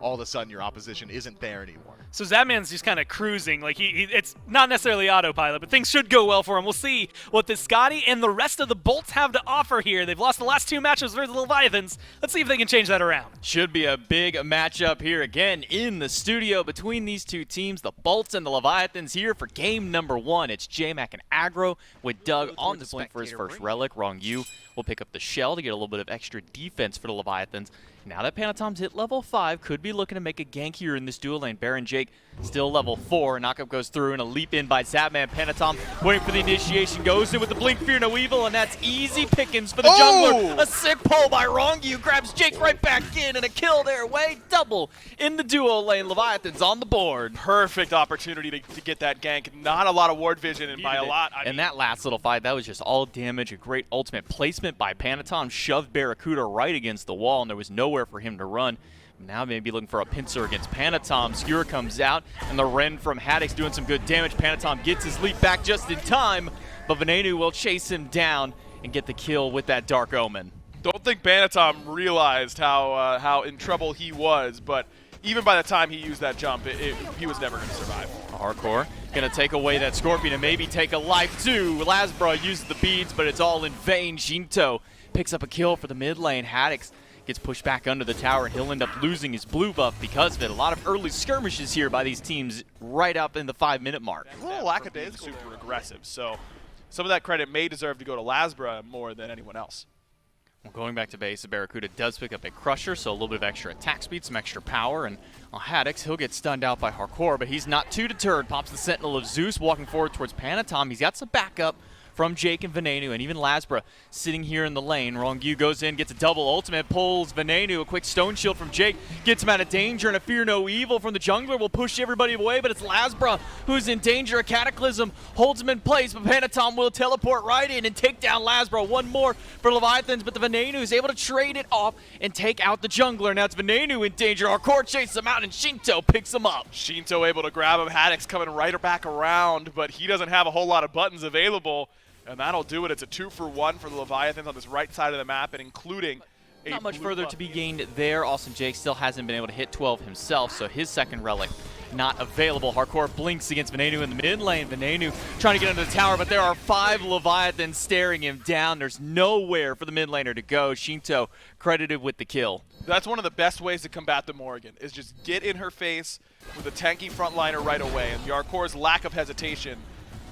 all of a sudden your opposition isn't there anymore. So Zapman's just kind of cruising. Like it's not necessarily autopilot, but things should go well for him. We'll see what the Scotty and the rest of the Bolts have to offer here. They've lost the last 2 matches versus the Leviathans. Let's see if they can change that around. Should be a big matchup here again in the studio between these two teams, the Bolts and the Leviathans, here for game number 1. It's J-Mac and Aggro with Doug on the blink for his first relic. Wrong U will pick up the shell to get a little bit of extra defense for the Leviathans. Now that Panatom's hit level 5, could be looking to make a gank here in this dual lane. Baron Jake still level 4. Knockup goes through and a leap in by Zapman. Panatom waiting for the initiation. Goes in with the blink, fear no evil, and that's easy pickings for the jungler. A sick pull by Rongu grabs Jake right back in, and a kill their way. Double in the dual lane. Leviathans on the board. Perfect opportunity to get that gank. Not a lot of ward vision, and by a lot, I mean, that last little fight, that was just all damage. A great ultimate placement by Panatom. Shoved Barracuda right against the wall, and there was nowhere for him to run. Now maybe looking for a pincer against Panatom. Skewer comes out, and the Ren from Haddix doing some good damage. Panatom gets his leap back just in time, but Venenu will chase him down and get the kill with that Dark Omen. Don't think Panatom realized how in trouble he was, but even by the time he used that jump, he was never going to survive. Hardcore going to take away that Scorpion and maybe take a life too. Lasbra uses the beads, but it's all in vain. Shinto picks up a kill for the mid lane. Haddix gets pushed back under the tower, and he'll end up losing his blue buff because of it. A lot of early skirmishes here by these teams right up in the 5-minute mark. A little lackadaisical, super aggressive, so some of that credit may deserve to go to Lasbra more than anyone else. Well, going back to base, Barracuda does pick up a Crusher, so a little bit of extra attack speed, some extra power, and Haddix, he'll get stunned out by Hardcore, but he's not too deterred. Pops the Sentinel of Zeus, walking forward towards Panatom. He's got some backup from Jake and Venenu, and even Lasbra sitting here in the lane. Rongu goes in, gets a double ultimate, pulls Venenu, a quick stone shield from Jake, gets him out of danger, and a fear no evil from the jungler will push everybody away, but it's Lasbra who's in danger. A Cataclysm holds him in place, but Panatom will teleport right in and take down Lasbra. One more for Leviathans, but the Venenu is able to trade it off and take out the jungler. Now it's Venenu in danger. Our core chases him out, and Shinto picks him up. Shinto able to grab him. Haddix coming right back around, but he doesn't have a whole lot of buttons available. And that'll do it. It's a 2-for-1 for the Leviathans on this right side of the map, and including a not much further to be gained there. Austin Jake still hasn't been able to hit 12 himself, so his second relic not available. Hardcore blinks against Venenu in the mid lane. Venenu trying to get into the tower, but there are 5 Leviathans staring him down. There's nowhere for the mid laner to go. Shinto credited with the kill. That's one of the best ways to combat the Morrigan, is just get in her face with a tanky frontliner right away, and Yarkor's lack of hesitation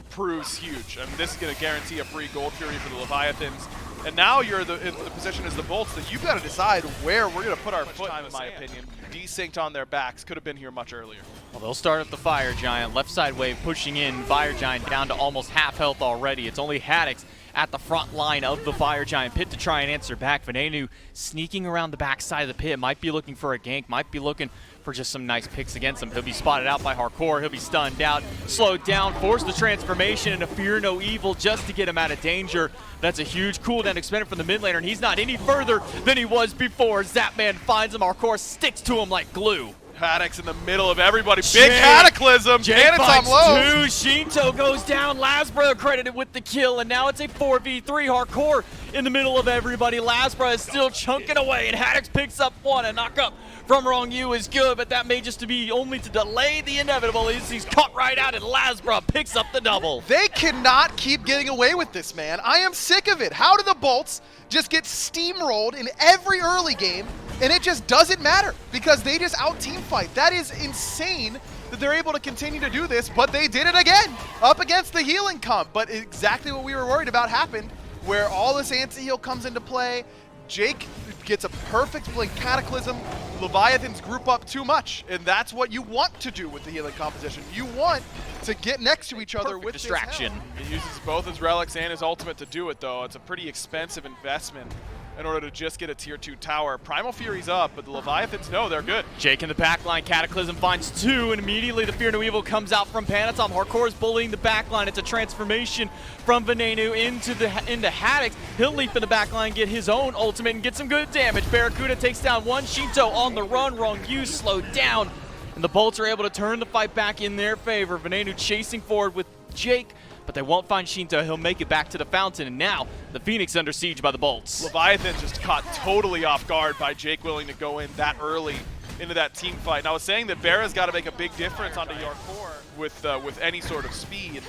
proves huge. I mean, this is going to guarantee a free Gold Fury for the Leviathans. And now you're in the position as the Bolts that you've got to decide where we're going to put our foot, in my opinion. Desynced on their backs. Could have been here much earlier. Well, they'll start up the Fire Giant. Left side wave pushing in. Fire Giant down to almost half health already. It's only Haddix at the front line of the Fire Giant pit to try and answer back. Venenu sneaking around the back side of the pit. Might be looking for a gank. Might be looking for just some nice picks against him. He'll be spotted out by Hardcore. He'll be stunned out, slowed down, forced the transformation, and a fear no evil just to get him out of danger. That's a huge cooldown expended from the mid laner, and he's not any further than he was before. Zapman finds him. Hardcore sticks to him like glue. Haddix in the middle of everybody. Big Cataclysm. Panatom low. Shinto goes down. Lasbra credited with the kill, and now it's a 4v3. Hardcore in the middle of everybody. Lasbra is still chunking away, and Haddix picks up one. A knockup from Wrong U is good, but that may just be only to delay the inevitable. He's caught right out, and Lasbra picks up the double. They cannot keep getting away with this, man. I am sick of it. How do the Bolts just get steamrolled in every early game, and it just doesn't matter because they just out-team fight? That is insane that they're able to continue to do this, but they did it again up against the healing comp. But exactly what we were worried about happened, where all this anti-heal comes into play. Jake gets a perfect blink Cataclysm. Leviathans group up too much, and that's what you want to do with the healing composition. You want to get next to each other with distraction. He uses both his relics and his ultimate to do it, though. It's a pretty expensive investment in order to just get a tier 2 tower. Primal Fury's up, but the Leviathans know they're good. Jake in the backline, Cataclysm finds 2, and immediately the Fear No Evil comes out from Panatom. Hardcore is bullying the backline. It's a transformation from Venenu into Haddix. He'll leap in the backline, get his own ultimate, and get some good damage. Barracuda takes down one. Shinto on the run. Wrong U slowed down, and the Bolts are able to turn the fight back in their favor. Venenu chasing forward with Jake, but they won't find Shinto. He'll make it back to the fountain, and now the Phoenix under siege by the Bolts. Leviathan just caught totally off guard by Jake willing to go in that early into that team fight. And I was saying that BRZA's got to make a big difference onto Yarkor with any sort of speed.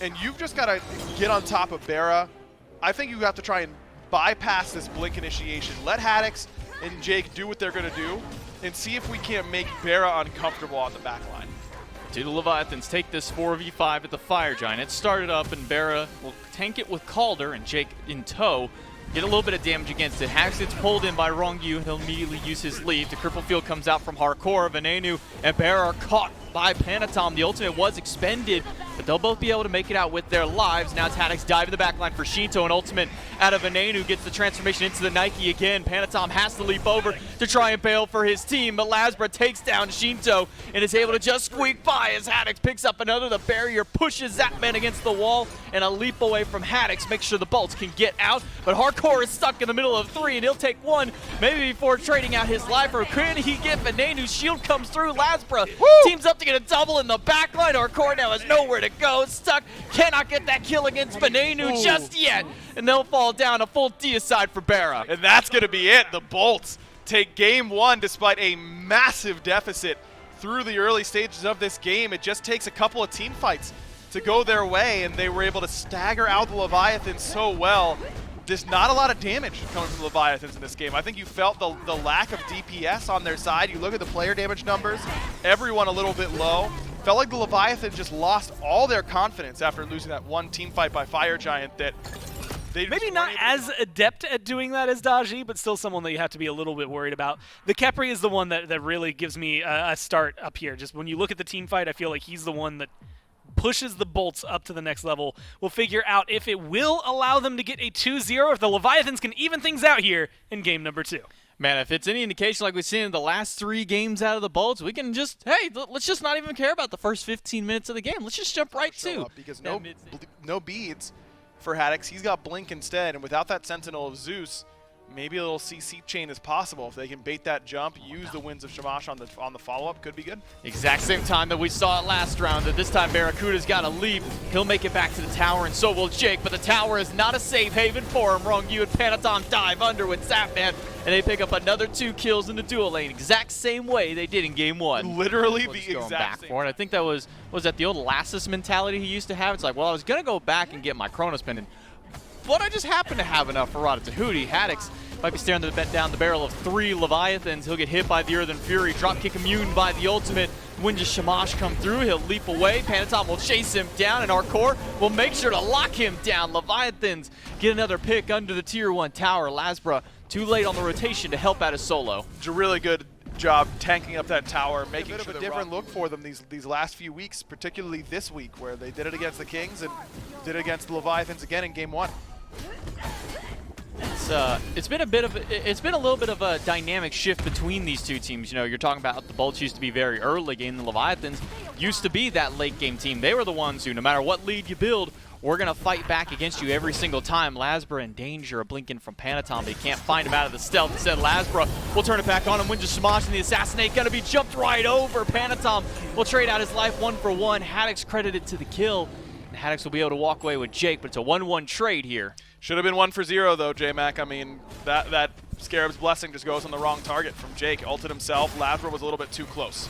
And you've just got to get on top of BRZA. I think you have to try and bypass this blink initiation. Let Haddix and Jake do what they're going to do and see if we can't make BRZA uncomfortable on the back line. Do the Leviathans take this 4v5 at the Fire Giant? It started up, and BRZA will tank it with Calder and Jake in tow. Get a little bit of damage against it. Hax gets pulled in by Rongyu. He'll immediately use his leave. The Cripple Field comes out from Hardcore. Venenu and BRZA are caught by Panatom. The ultimate was expended, but they'll both be able to make it out with their lives. Now it's Haddix diving the backline for Shinto, and ultimate out of Venenu gets the transformation into the Nike again. Panatom has to leap over to try and bail for his team, but Lasbra takes down Shinto and is able to just squeak by as Haddix picks up another. The barrier pushes Zapman against the wall, and a leap away from Haddix makes sure the bolts can get out, but Hardcore is stuck in the middle of 3, and he'll take one maybe before trading out his life. Or could he get Venenu's shield comes through? Lasbra teams up to get a double in the backline. Hardcore now has nowhere to go. Stuck. Cannot get that kill against Venenu just yet. And they'll fall down. A full deicide for BRZA. And that's going to be it. The Bolts take game 1 despite a massive deficit through the early stages of this game. It just takes a couple of team fights to go their way, and they were able to stagger out the Leviathans so well. There's not a lot of damage coming from the Leviathans in this game. I think you felt the lack of DPS on their side. You look at the player damage numbers, everyone a little bit low. Felt like the Leviathans just lost all their confidence after losing that one team fight by Fire Giant that they maybe not as adept at doing that as Daji, but still someone that you have to be a little bit worried about. The Khepri is the one that really gives me a start up here. Just when you look at the team fight, I feel like he's the one that pushes the Bolts up to the next level. We'll figure out if it will allow them to get a 2-0, if the Leviathans can even things out here in game number 2. Man, if it's any indication like we've seen in the last 3 games out of the Bolts, we can just, hey, let's just not even care about the first 15 minutes of the game. Let's just jump right to. Because no beads for Haddix. He's got Blink instead, and without that Sentinel of Zeus, maybe a little CC chain is possible. If they can bait that jump, use the Winds of Shamash on the follow-up, could be good. Exact same time that we saw it last round, that this time Barracuda's got to leave. He'll make it back to the tower, and so will Jake, but the tower is not a safe haven for him. Rongyu and Panatom dive under with Zapman, and they pick up another 2 kills in the dual lane, exact same way they did in game 1. Literally the exact same. For it. I think that was that the old Lassus mentality he used to have? It's like, well, I was going to go back and get my Chronos pendant, but I just happened to have enough for Rada Tahuti. Haddix might be staring down the barrel of 3 Leviathans. He'll get hit by the Earthen Fury, dropkick immune by the ultimate. When just Shamash come through, he'll leap away. Panatom will chase him down, and our core will make sure to lock him down. Leviathans get another pick under the tier 1 tower. Lasbra too late on the rotation to help out his solo. It's a really good job tanking up that tower, making a bit sure of a different look for them these last few weeks, particularly this week, where they did it against the Kings and did it against the Leviathans again in game 1. It's been a little bit of a dynamic shift between these two teams. You know, you're talking about the Bolts used to be very early game. The Leviathans used to be that late game team. They were the ones who, no matter what lead you build, we're going to fight back against you every single time. Lasbra in danger, a blinking from Panatom, but he can't find him out of the stealth. Instead, Lasbra will turn it back on him. Winja Shamash and the Assassinate going to be jumped right over. Panatom will trade out his life 1 for 1. Haddix credited to the kill. And Haddix will be able to walk away with Jake, but it's a 1-1 trade here. Should have been 1 for 0 though, J-Mac. I mean, that Scarab's Blessing just goes on the wrong target from Jake. Ulted himself. Lasbra was a little bit too close.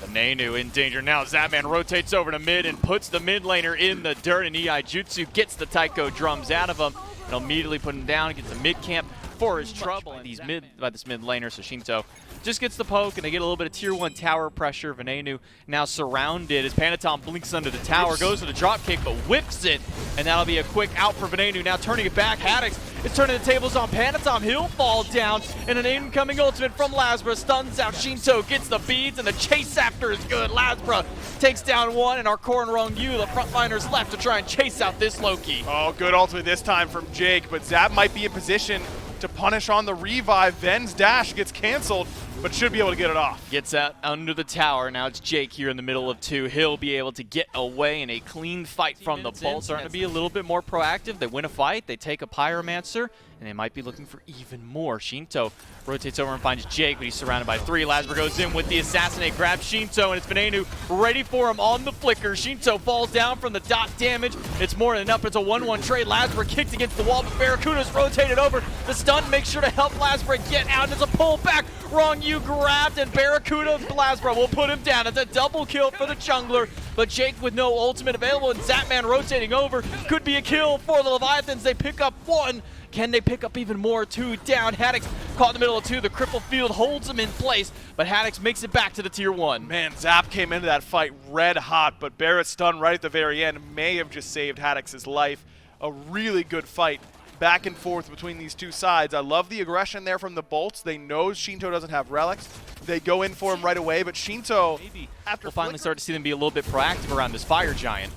The Nanu in danger now. Zapman rotates over to mid and puts the mid laner in the dirt, and Iaijutsu gets the Taiko drums out of him. And immediately put him down, gets the mid camp for his trouble. And he's by this mid laner, so Shinto just gets the poke, and they get a little bit of tier 1 tower pressure. Venenu now surrounded as Panatom blinks under the tower, goes for the drop kick, but whips it, and that'll be a quick out for Venenu. Now turning it back, Haddix is turning the tables on Panatom. He'll fall down, and an incoming ultimate from Lasbra stuns out Shinto, gets the beads, and the chase after is good. Lasbra takes down 1, and our core and Rongyu, the frontliners left to try and chase out this Loki. Oh, good ultimate this time from Jake, but Zap might be in position to punish on the revive. Ven's dash gets canceled, but should be able to get it off. Gets out under the tower. Now it's Jake here in the middle of 2. He'll be able to get away in a clean fight from the Bolts. Starting to be a little bit more proactive. They win a fight, they take a Pyromancer, and they might be looking for even more. Shinto rotates over and finds Jake, but he's surrounded by 3. Lasbra goes in with the assassinate, grabs Shinto, and it's Venenu ready for him on the flicker. Shinto falls down from the dot damage. It's more than enough. It's a 1-1 trade. Lasbra kicked against the wall, but Barracuda's rotated over. The stun makes sure to help Lasbra get out. It's a pullback. Wrong you grabbed, and Barracuda Lasbra will put him down. It's a double kill for the jungler, but Jake with no ultimate available, and Zapman rotating over. Could be a kill for the Leviathans. They pick up 1. Can they pick up even more? 2 down. Haddix caught in the middle of 2. The cripple field holds him in place, but Haddix makes it back to the tier 1. Man, Zap came into that fight red hot, but Barrett's stun right at the very end may have just saved Haddix's life. A really good fight back and forth between these two sides. I love the aggression there from the Bolts. They know Shinto doesn't have relics. They go in for him right away, but Shinto, after we'll finally start to see them be a little bit proactive around this Fire Giant.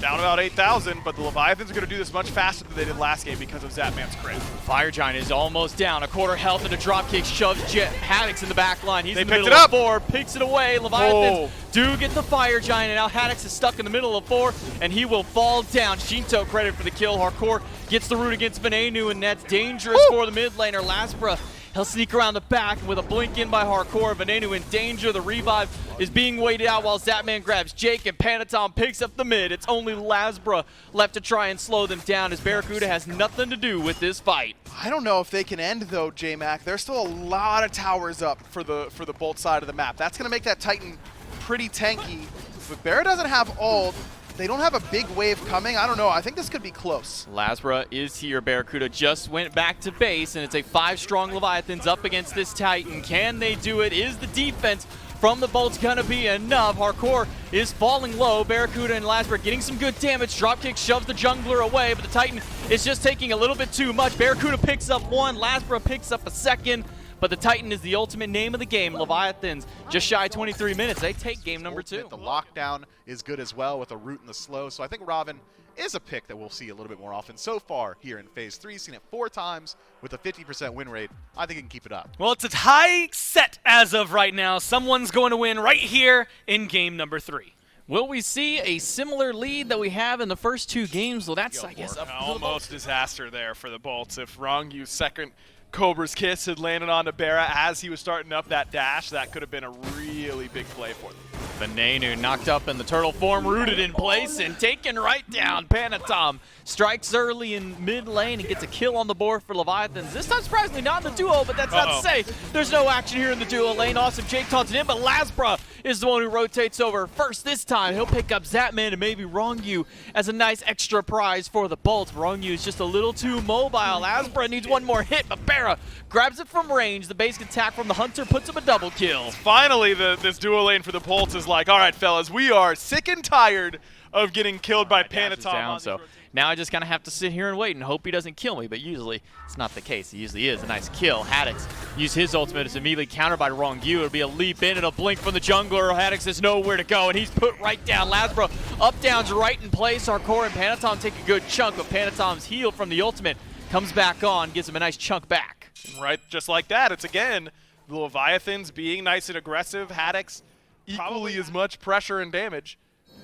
down about 8,000, but the Leviathans are going to do this much faster than they did last game because of Zapman's crit. Fire Giant is almost down. A quarter health and a drop kick shoves Haddix in the back line. He's They in the picked middle it of 4, picks it away. Leviathans do get the Fire Giant, and now Haddix is stuck in the middle of 4, and he will fall down. Shinto credit for the kill. Hardcore gets the root against Venenu, and that's dangerous for the mid laner. Lasbra, he'll sneak around the back with a blink in by Hardcore. Venenu in danger. The revive is being waited out while Zapman grabs Jake, and Panatom picks up the mid. It's only Lasbra left to try and slow them down, as Barracuda has nothing to do with this fight. I don't know if they can end though, J-Mac. There's still a lot of towers up for the Bolt side of the map. That's gonna make that Titan pretty tanky. But Barra doesn't have ult. They don't have a big wave coming. I don't know. I think this could be close. Lasbra is here. Barracuda just went back to base, and it's a 5-strong Leviathans up against this Titan. Can they do it? Is the defense from the Bolts gonna be enough? Hardcore is falling low. Barracuda and Lasbra getting some good damage. Dropkick shoves the jungler away, but the Titan is just taking a little bit too much. Barracuda picks up 1, Lasbra picks up a 2nd, but the Titan is the ultimate name of the game. Leviathans just shy of 23 minutes. They take game number 2. The lockdown is good as well with a root in the slow, so I think Robin is a pick that we'll see a little bit more often. So far here in Phase 3, seen it 4 times with a 50% win rate. I think he can keep it up. Well, it's a high set as of right now. Someone's going to win right here in game number 3. Will we see a similar lead that we have in the first 2 games? Well, that's, I guess, Almost disaster there for the Bolts. If Rongyu's second Cobra's Kiss had landed on Barra as he was starting up that dash, that could have been a really big play for them. Venenu knocked up in the turtle form, rooted in place, and taken right down. Panatom strikes early in mid lane and gets a kill on the board for Leviathans. This time, surprisingly, not in the duo, but that's not to say there's no action here in the duo lane. Awesome Jake taunted in, but Lasbra is the one who rotates over first this time. He'll pick up Zapman and maybe Rongu as a nice extra prize for the Bolts. Rongu is just a little too mobile. Lasbra needs one more hit, but Barra grabs it from range. The basic attack from the Hunter puts him a double kill. Finally, this duo lane for the Bolts is like, all right, fellas, we are sick and tired of getting killed by Panatom. So now I just kind of have to sit here and wait and hope he doesn't kill me, but usually it's not the case. He usually is. A nice kill. Haddix used his ultimate. It's immediately countered by Rongu. It'll be a leap in and a blink from the jungler. Haddix has nowhere to go, and he's put right down. Lasbra up downs right in place. Hardcore and Panatom take a good chunk, but Panatom's heal from the ultimate comes back on, gives him a nice chunk back. Right, just like that. It's again the Leviathans being nice and aggressive. Haddix equally as much pressure and damage.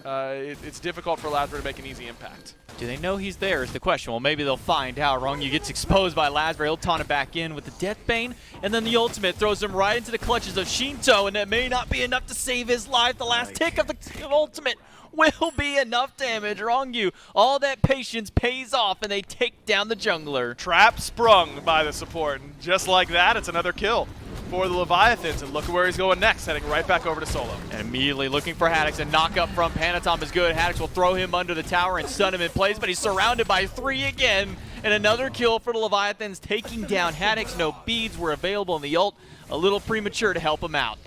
It's difficult for Lasbra to make an easy impact. Do they know he's there is the question. Well, maybe they'll find out. Rongu gets exposed by Lasbra. He'll taunt it back in with the Deathbane, and then the ultimate throws him right into the clutches of Shinto, and that may not be enough to save his life. The last tick of the ultimate will be enough damage. Rongu, all that patience pays off, and they take down the jungler. Trap sprung by the support, and just like that, it's another kill for the Leviathans, and look at where he's going next, heading right back over to solo. And immediately looking for Haddix, and knock up from Panatom is good. Haddix will throw him under the tower and stun him in place, but he's surrounded by 3 again, and another kill for the Leviathans, taking down Haddix. No beads were available in the ult, a little premature to help him out.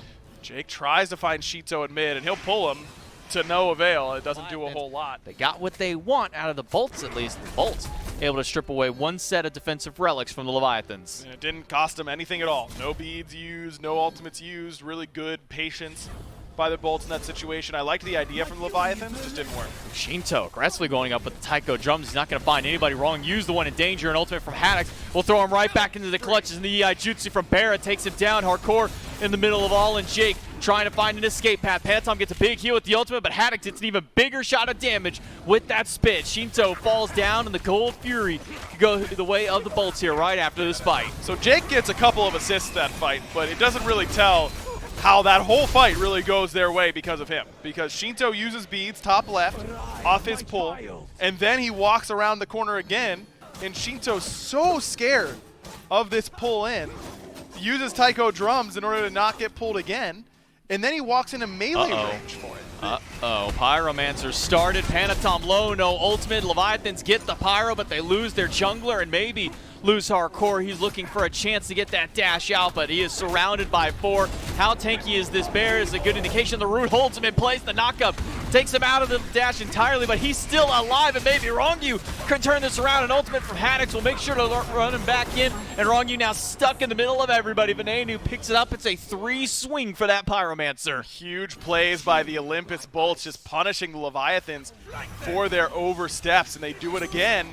Jake tries to find Shito in mid, and he'll pull him to no avail. It doesn't do a whole lot. They got what they want out of the Bolts, at least. The Bolts able to strip away 1 set of defensive relics from the Leviathans. And it didn't cost them anything at all. No beads used, no ultimates used, really good patience by the Bolts in that situation. I liked the idea from the Leviathans, just didn't work. Shinto aggressively going up with the Taiko drums. He's not going to find anybody wrong. Use the one in danger. An ultimate from Haddix will throw him right back into the clutches. And the EI Jutsu from Barra takes him down. Hardcore in the middle of all, and Jake trying to find an escape path. Panatom gets a big heal with the ultimate, but Haddock gets an even bigger shot of damage with that spit. Shinto falls down, and the Gold Fury go the way of the Bolts here right after this fight. So Jake gets a couple of assists that fight, but it doesn't really tell how that whole fight really goes their way because of him. Because Shinto uses beads top left off his pull, and then he walks around the corner again, and Shinto's so scared of this pull in, uses Taiko drums in order to not get pulled again, and then he walks into melee range for it. Uh-oh, Pyromancer started, Panatom low, no ultimate. Leviathans get the Pyro, but they lose their jungler and maybe lose hardcore. He's looking for a chance to get that dash out, but he is surrounded by 4. How tanky is this bear is a good indication. The root holds him in place. The knockup takes him out of the dash entirely, but he's still alive, and maybe Rongyu can turn this around. An ultimate from Haddox will make sure to run him back in, and Rongyu now stuck in the middle of everybody. Venenu picks it up. It's a 3 swing for that Pyromancer. Huge plays by the Olympus Bolts, just punishing the Leviathans for their oversteps, and they do it again.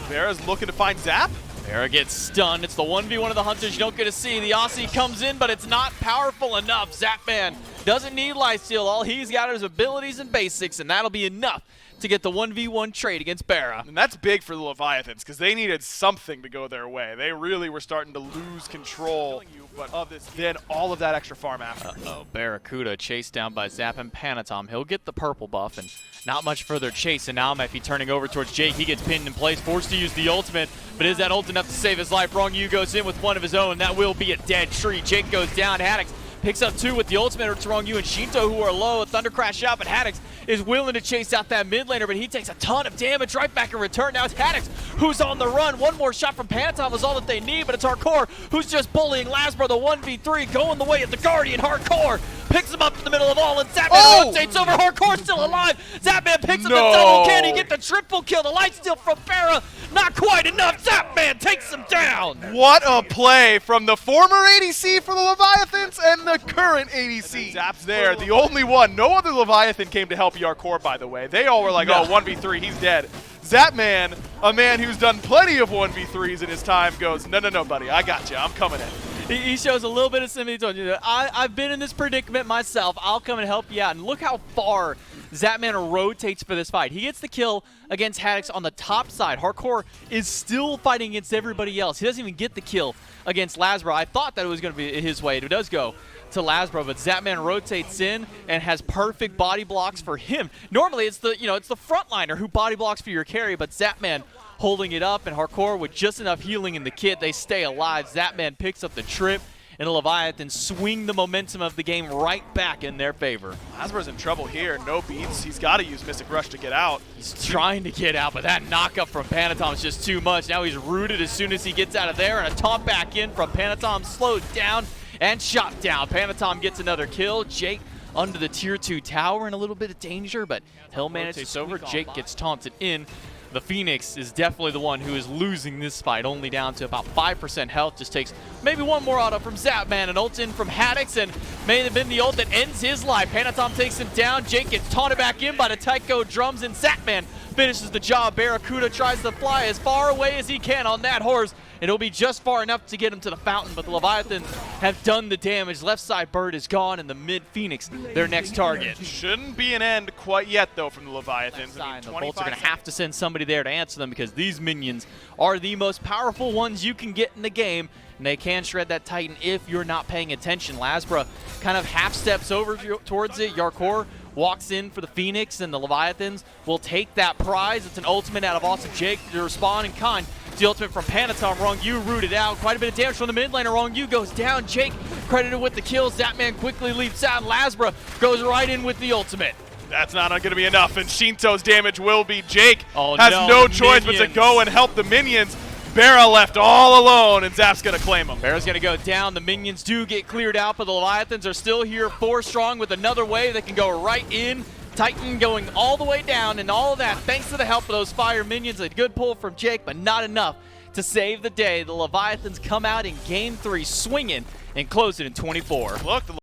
Vera's looking to find Zap. Vera gets stunned. It's the 1v1 of the Hunters you don't get to see. The Aussie comes in, but it's not powerful enough. Zapman doesn't need lifesteal. All he's got are his abilities and basics, and that'll be enough to get the 1v1 trade against Bera. And that's big for the Leviathans because they needed something to go their way. They really were starting to lose control of this. Then all of that extra farm after. Uh-oh, Barracuda chased down by Zap and Panatom. He'll get the purple buff and not much further chase. And now Mephi turning over towards Jake. He gets pinned in place, forced to use the ultimate. But is that ult enough to save his life? Rongyu goes in with one of his own. That will be a dead tree. Jake goes down. Haddox picks up 2 with the ultimate. It's Rongyu and Shinto who are low. A Thunder Crash out, but Haddox is willing to chase out that mid laner, but he takes a ton of damage right back in return. Now it's Haddox who's on the run. One more shot from Panatom is all that they need, but it's Hardcore who's just bullying Lasbro, the 1v3, going the way of the Guardian. Hardcore picks him up in the middle of all, and Zapman rotates over. Hardcore still alive. Zapman picks up the double. Can he get the triple kill? The lifesteal from Bera, not quite enough. Zapman takes him down. What a play from the former ADC for the Leviathans and the current ADC. Zap's there, the only one. No other Leviathan came to help Yarkor, by the way. They all were like, oh, 1v3, he's dead. Zapman, a man who's done plenty of 1v3s in his time, goes, no, no, no, buddy, I got you. I'm coming in. He shows a little bit of sympathy towards you. I've been in this predicament myself. I'll come and help you out. And look how far Zapman rotates for this fight. He gets the kill against Haddox on the top side. Hardcore is still fighting against everybody else. He doesn't even get the kill against Lasbro. I thought that it was going to be his way. It does go to Lasbro, but Zapman rotates in and has perfect body blocks for him. Normally it's the frontliner who body blocks for your carry, but Zapman holding it up, and Hardcore with just enough healing in the kit, they stay alive. Zapman picks up the trip, and the Leviathans swing the momentum of the game right back in their favor. Lasbro's in trouble here. No beats. He's got to use Mystic Rush to get out. He's trying to get out, but that knockup from Panatom is just too much. Now he's rooted as soon as he gets out of there, and a taunt back in from Panatom, slowed down and shot down. Panatom gets another kill. Jake under the tier 2 tower in a little bit of danger, but he'll manage this over. Jake gets taunted in. The Phoenix is definitely the one who is losing this fight, only down to about 5% health. Just takes maybe one more auto from Zapman, an ult in from Haddox, and may have been the ult that ends his life. Panatom takes him down. Jake gets taunted back in by the Taiko drums, and Zapman finishes the job. Barracuda tries to fly as far away as he can on that horse, and it'll be just far enough to get him to the fountain, but the Leviathans have done the damage. Left side bird is gone, and the mid Phoenix, their next target. Shouldn't be an end quite yet, though, from the Leviathans. The Bolts are going to have to send somebody there to answer them, because these minions are the most powerful ones you can get in the game, and they can shred that Titan if you're not paying attention. Lasbra kind of half steps over towards it. Yarkor walks in for the Phoenix, and the Leviathans will take that prize. It's an ultimate out of Awesome Jake to respond in kind. The ultimate from Panatom. Rongyu rooted out. Quite a bit of damage from the mid laner. Rongyu goes down. Jake credited with the kills. Zapman quickly leaps out. Lasbra goes right in with the ultimate. That's not going to be enough, and Shinto's damage will be. Jake has no choice but to go and help the minions. Bera left all alone, and Zap's going to claim him. Bera's going to go down. The minions do get cleared out, but the Leviathans are still here 4 strong with another wave that can go right in. Titan going all the way down, and all of that thanks to the help of those fire minions. A good pull from Jake, but not enough to save the day. The Leviathans come out in Game 3 swinging and close it in 24. Look, the